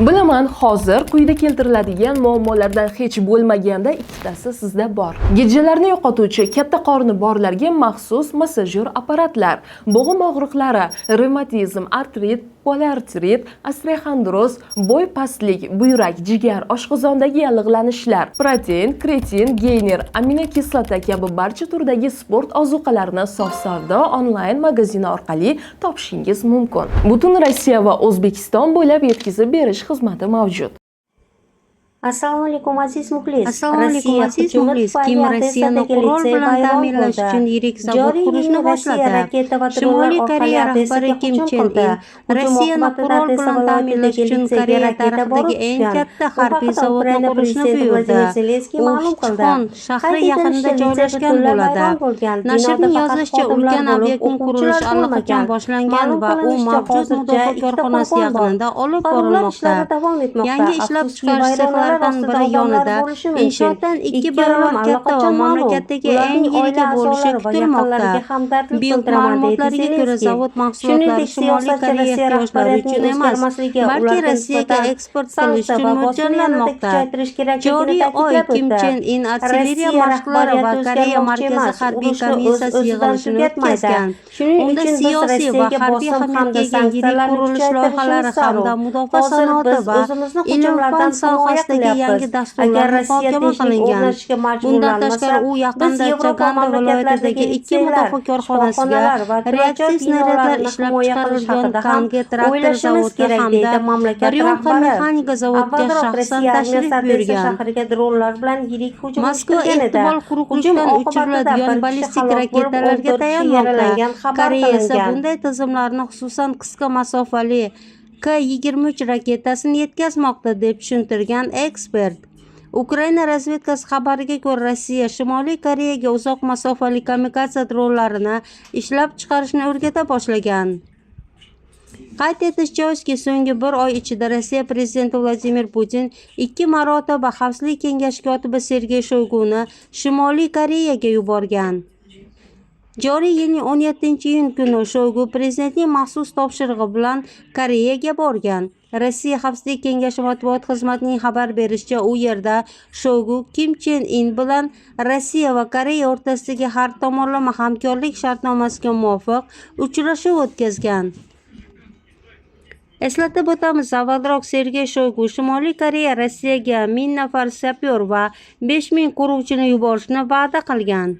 Bilaman, hozir quyida keltiriladigan muammolardan hech bo'lmaganda ikkitasi sizda bor. Gijjalarni yo'qotuvchi katta qorni borlarga maxsus massajyor apparatlar, bo'g'im og'riqlari, revmatizm, artrit, poliartrit, osteoxondroz, bo'y pastlik, buyrak, jigar, oshqozondagi yallig'lanishlar, protein, kreatin, geyner, aminokislota kabi barcha turdagi sport ozuqalarini sof savdo onlayn magazini orqali topishingiz mumkin. Butun Rossiya va O'zbekiston bo'ylab yetkazib berish xizmati mavjud. Assalomu alaykum aziz muxlis. Assalomu alaykum aziz muxlis. Kim Rossiyani qurol bilan ta'minlash uchun yirik zavod qurishni boshladi. Shimoliy Koreya rahbari Kim Chen In Rossiyani qurol bilan ta'minlash uchun Koreya tarixidagi eng katta harbiy zavodni qurishni buyurdi. U Xon shahri yaqinida joylashgan bo'ladi. Nashrning yozishicha, ulkan obyektning qurilishi allaqachon boshlangan va u mavjud mudofaa korxonasi yaqinida olib borilmoqda. Yangi ishlab chiqarish sexlari biri yonida inshootdan 2 barobar katta va mamlakatdagi eng yirik bo'lishi kutilmoqda. Bild ma'lumotlariga ko'ra, zavod mahsulotlari Shimoliy Koreya ehtiyojlari uchun emas, balki Rossiyaga eksport qilish uchun mo'ljallanmoqda. Joriy oy Kim Chen In artilleriya mashqlari va Koreya markaziy harbiy komissiyasi yig'ilishini o'tkazgan. Unda siyosiy va harbiy ahamiyatga ega yirik qurilish loyihalari hamda mudofaa sanoati va ilm-fan sohasidagi yangi dasturlar muhokama qilingan. Bundan tashqari u yaqinda Chaganda viloyatidagi 2 mudofaa korxonasiga reaktiv snaryadlar ishlab chiqarilgan Kange traktor zavodiga hamda Ryumka mexanika zavodiga shaxsan tashrif buyurgan. Moskva ehtimol quruqlikdan uchiriladigan ballistik raketalarga tayanmoqda. Koreya esa bunday tizimlarni xususan qisqa masofali K-23 raketasini yetkazmoqda deb tushuntirgan ekspert. Ukraina razvedkasi xabariga ko'ra, Rossiya Shimoliy Koreyaga uzoq masofali kamikadze dronlarini ishlab chiqarishni o'rgata boshlagan. Qayd etish joizki, so'nggi 1 oy ichida Rossiya prezidenti Vladimir Putin 2 marotaba Xavfsizlik kengashi kotibi Sergey Shoyguni Shimoliy Koreyaga yuborgan. Joriy yilning 17-iyun kuni Shoygu prezidentning maxsus topshirig'i bilan Koreyaga borgan. Rossiya Xavfsizlik kengashi matbuot xizmatining xabar berishicha, u yerda Shoygu Kim Chen In bilan Rossiya va Koreya o'rtasidagi har tomonlama hamkorlik shartnomasiga muvofiq uchrashuv o'tkazgan. Eslatib o'tamiz, avvalroq Sergey Shoygu Shimoliy Koreya Rossiyaga 1000 nafar sapyor va 5000 quruvchini yuborishni va'da qilgan.